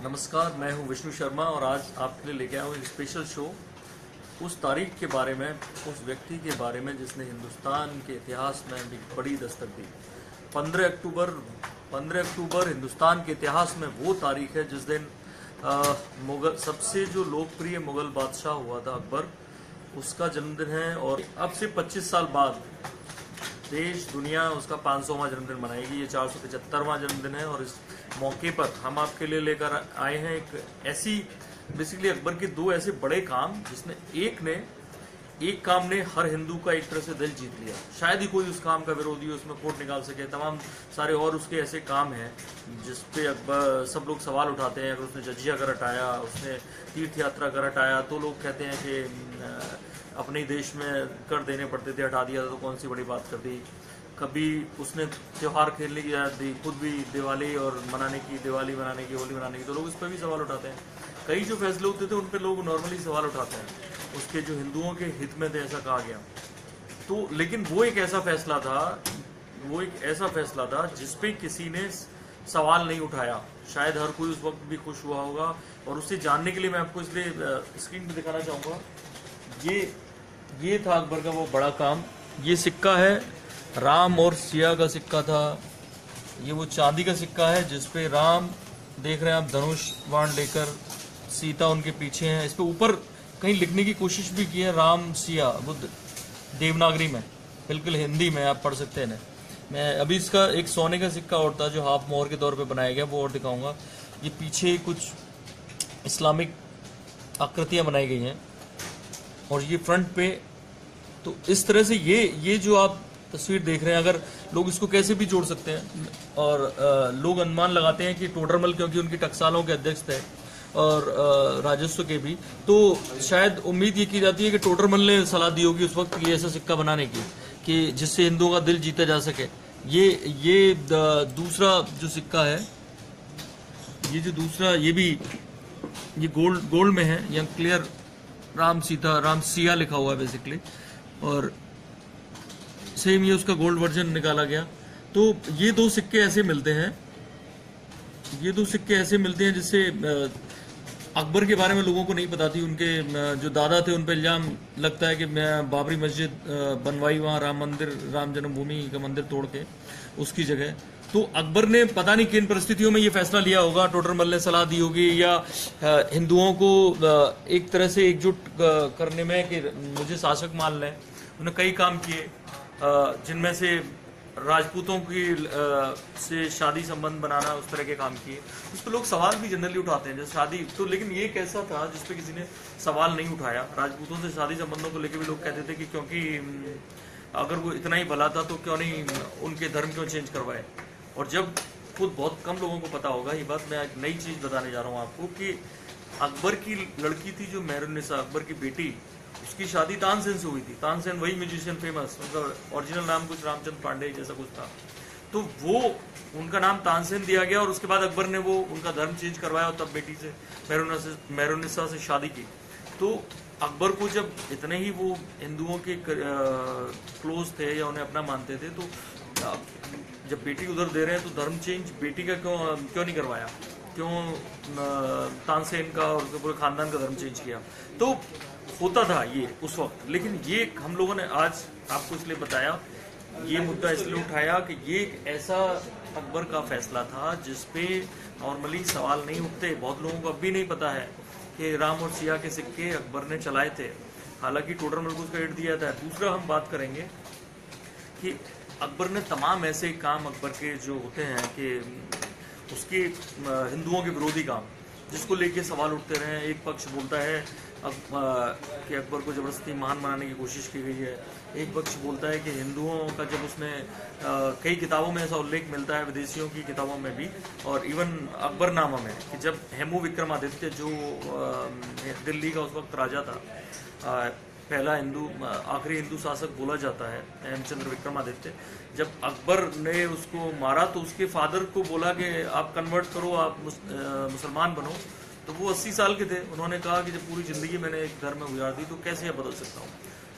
नमस्कार, मैं हूं विष्णु शर्मा और आज आपके लिए लेके आया हूं एक स्पेशल शो उस तारीख के बारे में, उस व्यक्ति के बारे में जिसने हिंदुस्तान के इतिहास में एक बड़ी दस्तक दी। 15 अक्टूबर हिंदुस्तान के इतिहास में वो तारीख है जिस दिन मुगल सबसे जो लोकप्रिय मुगल बादशाह हुआ था अकबर, उसका जन्मदिन है। और अब से 25 साल बाद देश दुनिया उसका 500वां जन्मदिन मनाएगी। ये 475वां जन्मदिन है और इस मौके पर हम आपके लिए लेकर आए हैं एक ऐसी बेसिकली अकबर के दो ऐसे बड़े काम जिसने एक काम ने हर हिंदू का एक तरह से दिल जीत लिया। शायद ही कोई उस काम का विरोधी उसमें कोट निकाल सके। तमाम सारे और उसके ऐसे काम हैं जिस पे अकबर सब लोग सवाल उठाते हैं। अगर उसने जजिया कर हटाया, उसने तीर्थ यात्रा कर हटाया, तो लोग कहते हैं कि अपने देश में कर देने पड़ते थे, हटा दिया तो कौन सी बड़ी बात कर दी। कभी उसने त्यौहार खेलने की इजाज़त दी, खुद भी दिवाली मनाने की, होली मनाने की, तो लोग इस पर भी सवाल उठाते हैं। कई जो फैसले होते थे उन पर लोग नॉर्मली सवाल उठाते हैं, उसके जो हिंदुओं के हित में थे ऐसा कहा गया। तो लेकिन वो एक ऐसा फैसला था जिस पे किसी ने सवाल नहीं उठाया। शायद हर कोई उस वक्त भी खुश हुआ होगा और उससे जानने के लिए मैं आपको इसलिए स्क्रीन पे दिखाना चाहूँगा। ये था अकबर का वो बड़ा काम। ये सिक्का है, राम और सिया का सिक्का था। ये वो चांदी का सिक्का है जिसपे राम देख रहे हैं आप धनुष बाण लेकर, सीता उनके पीछे हैं। इस पे ऊपर कहीं लिखने की कोशिश भी की है, राम सिया, बुद्ध, देवनागरी में, बिल्कुल हिंदी में आप पढ़ सकते हैं। मैं अभी इसका एक सोने का सिक्का और था जो हाफ मोहर के तौर पे बनाया गया, वो और दिखाऊंगा। ये पीछे कुछ इस्लामिक आकृतियां बनाई गई हैं और ये फ्रंट पे, तो इस तरह से ये जो आप तस्वीर देख रहे हैं, अगर लोग इसको कैसे भी जोड़ सकते हैं और लोग अनुमान लगाते हैं कि टोडरमल क्योंकि उनकी टकसालों के अध्यक्ष थे और राजस्व के भी, तो शायद उम्मीद ये की जाती है कि टोडरमल ने सलाह दी होगी उस वक्त ये ऐसा सिक्का बनाने की कि जिससे हिंदुओं का दिल जीता जा सके। ये दूसरा जो सिक्का है, ये जो दूसरा, ये भी ये गोल्ड में है, यहाँ क्लियर राम सिया लिखा हुआ है बेसिकली, और सेम ये उसका गोल्ड वर्जन निकाला गया। तो ये दो सिक्के ऐसे मिलते हैं जिससे अकबर के बारे में लोगों को नहीं पता थी। उनके जो दादा थे उन पर इल्जाम लगता है कि बाबरी मस्जिद बनवाई वहाँ, राम जन्मभूमि का मंदिर तोड़ के उसकी जगह। तो अकबर ने पता नहीं किन परिस्थितियों में ये फैसला लिया होगा, टोडरमल ने सलाह दी होगी या हिंदुओं को एक तरह से एकजुट करने में कि मुझे शासक मान लें। उन्होंने कई काम किए जिनमें से राजपूतों की से शादी संबंध बनाना, उस तरह के काम किए। उस पर लोग सवाल भी जनरली उठाते हैं जैसे शादी तो, लेकिन ये कैसा था जिसपे किसी ने सवाल नहीं उठाया। राजपूतों से शादी संबंधों को लेकर भी लोग कहते थे कि क्योंकि अगर वो इतना ही भला था तो क्यों नहीं उनके धर्म क्यों चेंज करवाए। और जब खुद बहुत कम लोगों को पता होगा ये बात, मैं एक नई चीज़ बताने जा रहा हूँ आपको कि अकबर की लड़की थी जो मेहरुन्निसा, अकबर की बेटी, उसकी शादी तानसेन से हुई थी। तानसेन वही म्यूजिशियन फेमस, उनका ओरिजिनल नाम कुछ रामचंद्र पांडे जैसा कुछ था, तो वो उनका नाम तानसेन दिया गया। और उसके बाद अकबर ने वो उनका धर्म चेंज करवाया और तब बेटी से मेहरुन्निसा से शादी की। तो अकबर को जब इतने ही वो हिंदुओं के क्लोज थे या उन्हें अपना मानते थे, तो जब बेटी उधर दे रहे हैं तो धर्म चेंज बेटी का क्यों नहीं करवाया, क्यों तानसेन का और पूरे खानदान का धर्म चेंज किया। तो होता था ये उस वक्त। लेकिन ये हम लोगों ने आज आपको इसलिए बताया, ये मुद्दा इसलिए उठाया कि ये एक ऐसा अकबर का फैसला था जिसपे नॉर्मली सवाल नहीं उठते। बहुत लोगों को अब भी नहीं पता है कि राम और सिया के सिक्के अकबर ने चलाए थे, हालांकि टोडरमल को उसका एड दिया था। दूसरा हम बात करेंगे कि अकबर ने तमाम ऐसे काम अकबर के जो होते हैं कि उसके हिंदुओं के विरोधी काम जिसको लेके सवाल उठते रहे। एक पक्ष बोलता है कि अकबर को ज़बरदस्ती महान बनाने की कोशिश की गई है, एक पक्ष बोलता है कि हिंदुओं का जब उसने कई किताबों में ऐसा उल्लेख मिलता है, विदेशियों की किताबों में भी और इवन अकबरनामा में, कि जब हेमू विक्रमादित्य जो दिल्ली का उस वक्त राजा था, पहला आखिरी हिंदू शासक बोला जाता है हेमचंद्र विक्रमादित्य, जब अकबर ने उसको मारा तो उसके फादर को बोला कि आप कन्वर्ट करो, आप मुसलमान बनो। तो वो 80 साल के थे, उन्होंने कहा कि जब पूरी ज़िंदगी मैंने एक धर्म में गुजार दी तो कैसे बदल सकता हूँ,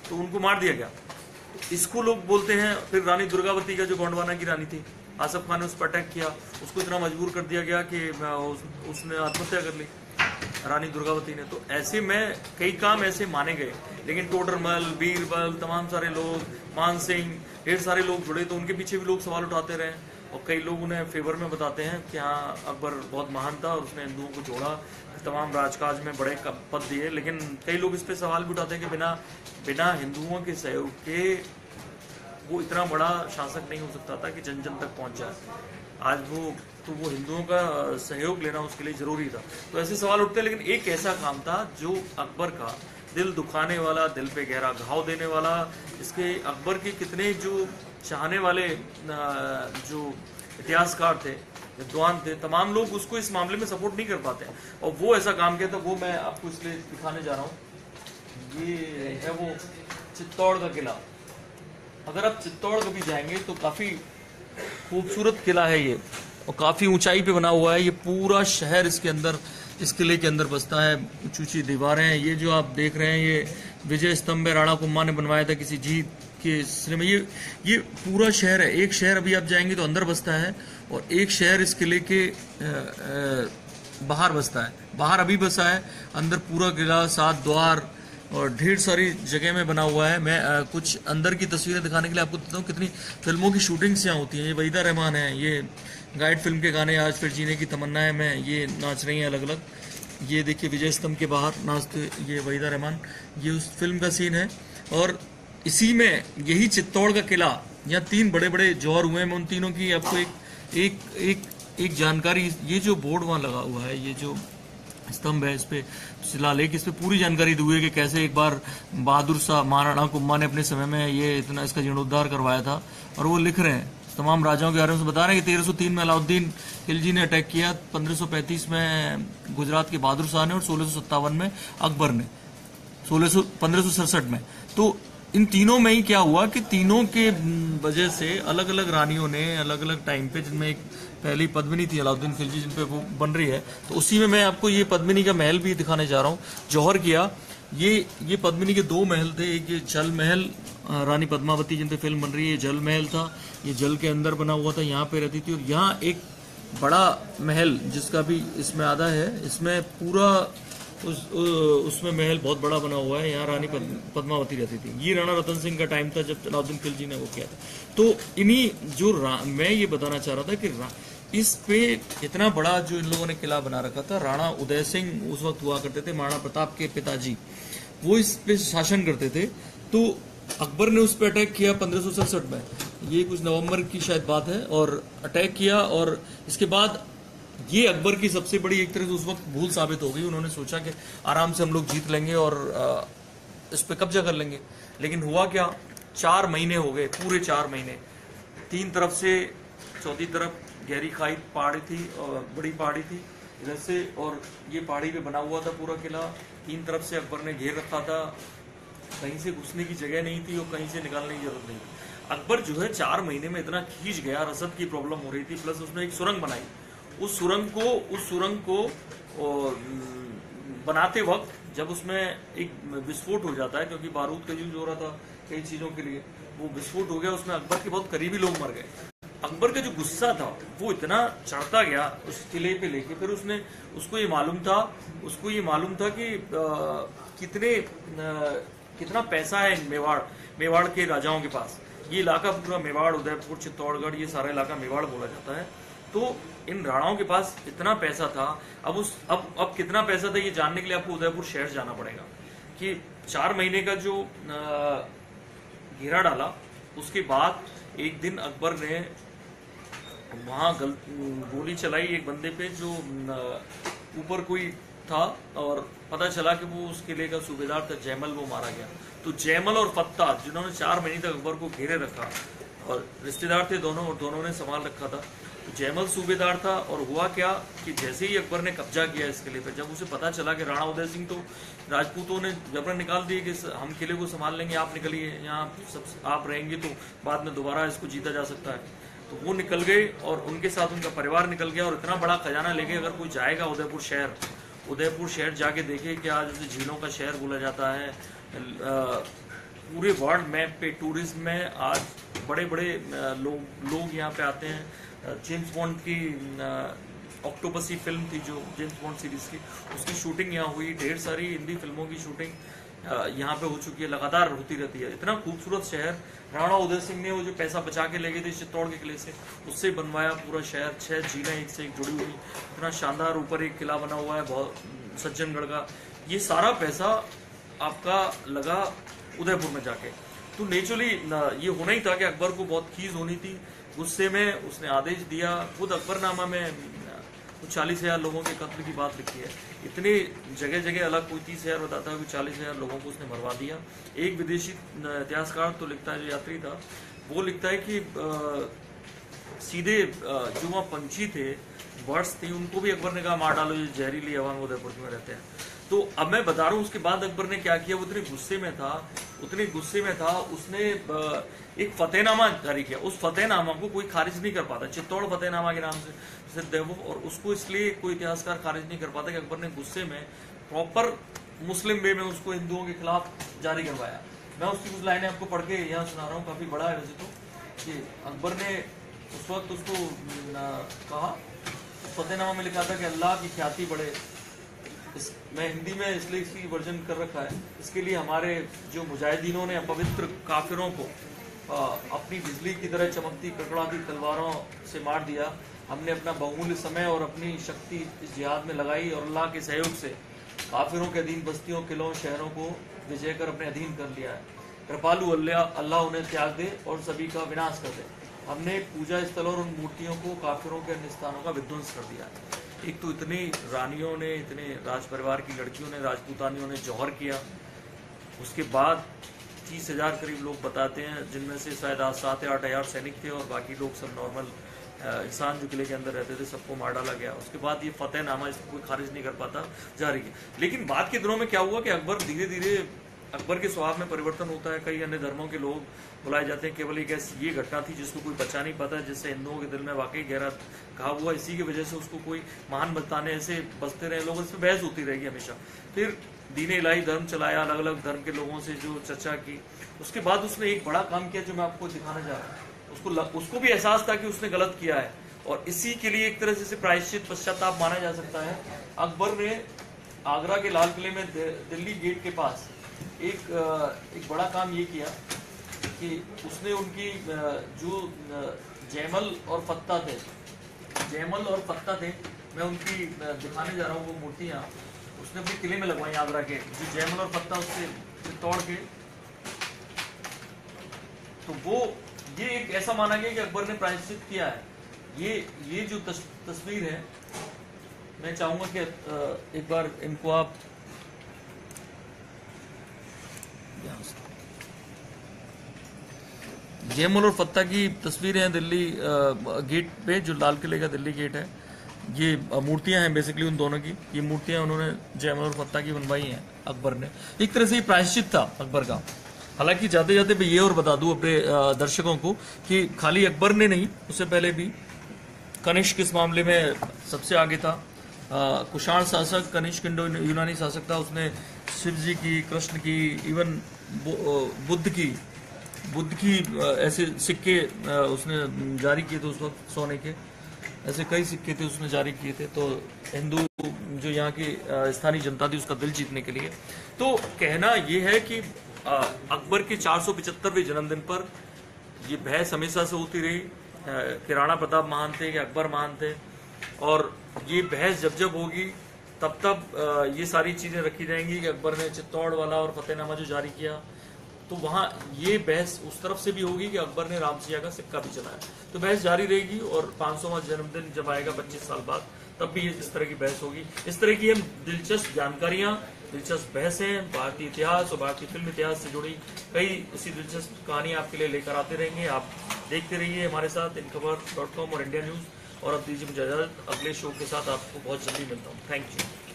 तो उनको मार दिया गया। तो इसको लोग बोलते हैं। फिर रानी दुर्गावती का जो गोंडवाना की रानी थी, आसफ खान ने उस पर अटैक किया, उसको इतना मजबूर कर दिया गया कि उसने आत्महत्या कर ली रानी दुर्गावती ने। तो ऐसे में कई काम ऐसे माने गए, लेकिन टोडरमल, बीरबल, तमाम सारे लोग, मान सिंह, ढेर सारे लोग जुड़े, तो उनके पीछे भी लोग सवाल उठाते रहे और कई लोग उन्हें फेवर में बताते हैं कि हाँ अकबर बहुत महान था और उसने हिंदुओं को जोड़ा, तमाम राजकाज में बड़े पद दिए। लेकिन कई लोग इस पे सवाल भी उठाते हैं कि बिना हिंदुओं के सहयोग के वो इतना बड़ा शासक नहीं हो सकता था कि जन जन तक पहुंच जाए। आज वो हिंदुओं का सहयोग लेना उसके लिए जरूरी था। तो ऐसे सवाल उठते हैं, लेकिन एक ऐसा काम था जो अकबर का दिल दुखाने वाला, दिल पे गहरा घाव देने वाला, इसके अकबर के कितने जो चाहने वाले जो इतिहासकार थे, विद्वान थे, तमाम लोग उसको इस मामले में सपोर्ट नहीं कर पाते हैं। और वो ऐसा काम किया था, वो मैं आपको इसलिए दिखाने जा रहा हूँ। ये है वो चित्तौड़ का किला। अगर आप चित्तौड़ कभी जाएंगे तो काफी खूबसूरत किला है ये, और काफी ऊंचाई पे बना हुआ है। ये पूरा शहर इसके अंदर, इस किले के अंदर बसता है। ऊंची ऊंची दीवारें हैं। ये जो आप देख रहे हैं ये विजय स्तंभ राणा कुम्मा ने बनवाया था किसी जीत के सिलसिले में। ये पूरा शहर है। एक शहर अभी आप जाएंगे तो अंदर बसता है, और एक शहर इस किले के बाहर बसता है। बाहर अभी बसा है, अंदर पूरा किला, 7 द्वार और ढेर सारी जगह में बना हुआ है। मैं कुछ अंदर की तस्वीरें दिखाने के लिए आपको बताता हूँ कितनी फिल्मों की शूटिंग्स यहाँ होती हैं। ये वहीदा रहमान है, ये गाइड फिल्म के गाने आज फिर जीने की तमन्ना है मैं, ये नाच रही हैं अलग अलग। ये देखिए विजय स्तंभ के बाहर नाचते, ये वहीदा रहमान, ये उस फिल्म का सीन है। और इसी में यही चित्तौड़ का किला, यहाँ 3 बड़े बड़े जौहर हुए हैं। मैं उन तीनों की आपको एक जानकारी, ये जो बोर्ड वहाँ लगा हुआ है, ये जो स्तंभ है, इस पे शिलालेख, इस पे पूरी जानकारी दी हुई है कि कैसे एक बार बहादुर शाह महाराणा कुम्मा ने अपने समय में ये इतना इसका जीर्णोद्धार करवाया था। और वो लिख रहे हैं तमाम राजाओं के बारे में, बता रहे हैं कि 1303 में अलाउद्दीन खिलजी ने अटैक किया, 1535 में गुजरात के बहादुर शाह ने, और 1657 में अकबर ने, 1567 में। तो इन तीनों में ही क्या हुआ कि तीनों के वजह से अलग अलग रानियों ने अलग अलग टाइम पे, जिनमें एक पहली पद्मिनी थी अलाउद्दीन खिलजी जिन पे वो बन रही है, तो उसी में मैं आपको ये पद्मिनी का महल भी दिखाने जा रहा हूँ, जौहर किया। ये पद्मिनी के 2 महल थे। एक ये जल महल, रानी पद्मावती जिन पे फिल्म बन रही है, ये जल महल था, ये जल के अंदर बना हुआ था, यहाँ पे रहती थी। और यहाँ एक बड़ा महल जिसका भी इसमें आधा है, इसमें पूरा उसमें महल बहुत बड़ा बना हुआ है, यहाँ रानी पद्मावती रहती थी। ये राणा रतन सिंह का टाइम था जब अलाउद्दीन खिलजी ने वो किया था। तो इन्हीं जो मैं ये बताना चाह रहा था कि इस पे इतना बड़ा जो इन लोगों ने किला बना रखा था, राणा उदय सिंह उस वक्त हुआ करते थे, महाराणा प्रताप के पिताजी, वो इस पे शासन करते थे। तो अकबर ने उस पर अटैक किया 1567 में, ये कुछ नवंबर की शायद बात है, और अटैक किया। और इसके बाद ये अकबर की सबसे बड़ी एक तरह से उस वक्त भूल साबित हो गई। उन्होंने सोचा कि आराम से हम लोग जीत लेंगे और इस पे कब्जा कर लेंगे। लेकिन हुआ क्या, 4 महीने हो गए, पूरे 4 महीने, 3 तरफ से, चौथी तरफ गहरी खाई पहाड़ी थी और बड़ी पहाड़ी थी इधर से, और ये पहाड़ी पे बना हुआ था पूरा किला। 3 तरफ से अकबर ने घेर रखा था, कहीं से घुसने की जगह नहीं थी और कहीं से निकालने की जरूरत नहीं थी। अकबर जो है 4 महीने में इतना खींच गया, रसद की प्रॉब्लम हो रही थी, प्लस उसने एक सुरंग बनाई। उस सुरंग को बनाते वक्त जब उसमें एक विस्फोट हो जाता है, क्योंकि बारूद का यूज हो रहा था कई चीजों के लिए, वो विस्फोट हो गया, उसमें अकबर के बहुत करीबी लोग मर गए। अकबर का जो गुस्सा था वो इतना चढ़ता गया उस किले पे लेके, फिर उसको ये मालूम था कि कितना पैसा है मेवाड़ के राजाओं के पास। ये इलाका पूरा मेवाड़, उदयपुर, चित्तौड़गढ़, ये सारा इलाका मेवाड़ बोला जाता है। तो इन राणाओं के पास इतना पैसा था। अब कितना पैसा था ये जानने के लिए आपको उदयपुर शहर जाना पड़ेगा कि 4 महीने का जो घेरा डाला, उसके बाद एक दिन अकबर ने वहां गोली चलाई एक बंदे पे जो ऊपर कोई था, और पता चला कि वो उस किले का सूबेदार था जयमल, वो मारा गया। तो जयमल और फत्ता जिन्होंने 4 महीने तक अकबर को घेरे रखा, और रिश्तेदार थे दोनों, और दोनों ने संभाल रखा था। तो जयमल सूबेदार था, और हुआ क्या कि जैसे ही अकबर ने कब्जा किया इस किले पर, जब उसे पता चला कि राणा उदय सिंह तो राजपूतों ने जबरन निकाल दिए कि हम किले को संभाल लेंगे, आप निकलिए, यहाँ सब आप रहेंगे तो बाद में दोबारा इसको जीता जा सकता है। तो वो निकल गए और उनके साथ उनका परिवार निकल गया, और इतना बड़ा खजाना लेके अगर कोई जाएगा उदयपुर शहर जाके देखे कि आज उसे झीलों का शहर बोला जाता है। पूरे वर्ल्ड मैप पे टूरिज्म में आज बड़े बड़े लोग यहाँ पे आते हैं, जेम्स बॉन्ड की ऑक्टोपसी फिल्म थी जो जेम्स बॉन्ड सीरीज की, उसकी शूटिंग यहाँ हुई। ढेर सारी हिंदी फिल्मों की शूटिंग यहाँ पे हो चुकी है, लगातार होती रहती है। इतना खूबसूरत शहर, राणा उदय सिंह ने वो जो पैसा बचा के ले गए थे चित्तौड़ के किले से, उससे बनवाया पूरा शहर। 6 झीलें एक से एक जुड़ी हुई, इतना शानदार, ऊपर एक किला बना हुआ है बहुत, सज्जनगढ़ का। ये सारा पैसा आपका लगा उदयपुर में जाके। तो नेचुरली ये होना ही था कि अकबर को बहुत खीज होनी थी। गुस्से में उसने आदेश दिया, खुद अकबरनामा में 40,000 लोगों के कत्ल की बात लिखी है। इतने जगह जगह अलग, कोई 30,000 बताता है, कोई 40,000 लोगों को उसने मरवा दिया। एक विदेशी इतिहासकार तो लिखता है, जो यात्री था, वो लिखता है कि सीधे जो वहाँ पंछी थे, बर्ड्स थी, उनको भी अकबर ने कहा मार डालो, ये जहरीली हवा में उदयपुर में रहते हैं। तो अब मैं बता रहा हूँ उसके बाद अकबर ने क्या किया। वो उतने गुस्से में था, उसने एक फतेहनामा जारी किया। उस फतेहनामा को कोई खारिज नहीं कर पाता, चित्तौड़ फतेहनामा के नाम से प्रसिद्ध है वो। और उसको इसलिए कोई इतिहासकार खारिज नहीं कर पाता कि अकबर ने गुस्से में प्रॉपर मुस्लिम वे में उसको हिंदुओं के खिलाफ जारी करवाया। मैं उसकी कुछ लाइनें आपको पढ़ के यहाँ सुना रहा हूँ, काफी बड़ा है वैसे तो, कि अकबर ने उस वक्त उसको कहा, फतेहनामा में लिखा था कि अल्लाह की ख्याति बढ़े। मैं हिंदी में इसलिए इसकी वर्जन कर रखा है, इसके लिए हमारे जो मुजाहिदीनों ने अपवित्र काफिरों को अपनी बिजली की तरह चमकती कड़कड़ाती तलवारों से मार दिया। हमने अपना बहुमूल्य समय और अपनी शक्ति इस जिहाद में लगाई और अल्लाह के सहयोग से काफिरों के अधीन बस्तियों, किलों, शहरों को विजय कर अपने अधीन कर लिया है। कृपालु अल्लाह उन्हें त्याग दे और सभी का विनाश कर दे। हमने पूजा स्थल और उन मूर्तियों को, काफिरों के अन्य स्थानों का विध्वंस कर दिया है। एक तो इतनी रानियों ने, इतने राज परिवार की लड़कियों ने, राजपूतानियों ने जौहर किया। उसके बाद 30,000 करीब लोग बताते हैं, जिनमें से शायद 7 या 8,000 सैनिक थे और बाकी लोग सब नॉर्मल इंसान जो किले के अंदर रहते थे, सबको मार डाला गया। उसके बाद ये फतेहनामा, इसको कोई खारिज नहीं कर पाता, जारी किया। लेकिन बाद के दिनों में क्या हुआ कि अकबर धीरे धीरे, अकबर के स्वभाव में परिवर्तन होता है। कई अन्य धर्मों के लोग बुलाए जाते हैं। केवल एक ऐसी ये घटना थी जिसको कोई बचा नहीं पाता, जिससे हिंदुओं के दिल में वाकई गहरा घाव हुआ। इसी की वजह से उसको कोई महान बताने ऐसे बसते रहे लोग, इस पर बहस होती रहेगी हमेशा। फिर दीन इलाही धर्म चलाया, अलग अलग धर्म के लोगों से जो चर्चा की। उसके बाद उसने एक बड़ा काम किया जो मैं आपको दिखाना चाह रहा हूँ। उसको भी एहसास था कि उसने गलत किया है, और इसी के लिए एक तरह से प्रायश्चित, पश्चाताप माना जा सकता है। अकबर ने आगरा के लाल किले में दिल्ली गेट के पास एक बड़ा काम ये किया कि उसने उनकी जो जैमल और फत्ता थे, मैं उनकी दिखाने जा रहा हूँ वो मूर्तियाँ उसने अपने किले में लगवाई आगरा के। जो जैमल और फत्ता उससे तोड़ के, तो वो ये एक ऐसा माना गया कि अकबर ने प्रायश्चित किया है। ये जो तस्वीर है, मैं चाहूंगा कि एक बार इनको आप जैमल और फत्ता की तस्वीरें हैं दिल्ली गेट पे, जो लाल किले का दिल्ली गेट है। ये मूर्तियां हैं बेसिकली उन दोनों की। ये मूर्तियां उन्होंने जैमल और फत्ता की बनवाई हैं अकबर ने। एक तरह से ये प्रायश्चित था अकबर का। हालांकि जाते जाते मैं ये और बता दूं अपने दर्शकों को कि खाली अकबर ने नहीं, उससे पहले भी कनिष्क इस मामले में सबसे आगे था। कुषाण शासक कनिष्क इंडो यूनानी शासक था। उसने शिव जी की, कृष्ण की, इवन बुद्ध की ऐसे सिक्के उसने जारी किए थे उस वक्त, सोने के ऐसे कई सिक्के थे उसने जारी किए थे। तो हिंदू जो यहाँ की स्थानीय जनता थी उसका दिल जीतने के लिए। तो कहना यह है कि अकबर के 475वें जन्मदिन पर ये बहस हमेशा से होती रही कि राणा प्रताप महान थे कि अकबर महान थे, और ये बहस जब होगी तब ये सारी चीजें रखी जाएंगी कि अकबर ने चित्तौड़ वाला और फतेहनामा जो जारी किया, तो वहां ये बहस उस तरफ से भी होगी कि अकबर ने रामसिया का सिक्का भी चलाया। तो बहस जारी रहेगी, और 500वां जन्मदिन जब आएगा 25 साल बाद, तब भी इस तरह की बहस होगी। इस तरह की हम दिलचस्प जानकारियां, दिलचस्प बहसें, भारतीय इतिहास और भारतीय फिल्म इतिहास से जुड़ी कई ऐसी दिलचस्प कहानियां आपके लिए लेकर आते रहेंगे। आप देखते रहिए हमारे साथ इनखबर.com और इंडिया न्यूज। और अब दीजिए मुझे इजाजत, अगले शो के साथ आपको बहुत जल्दी मिलता हूँ। Thank you.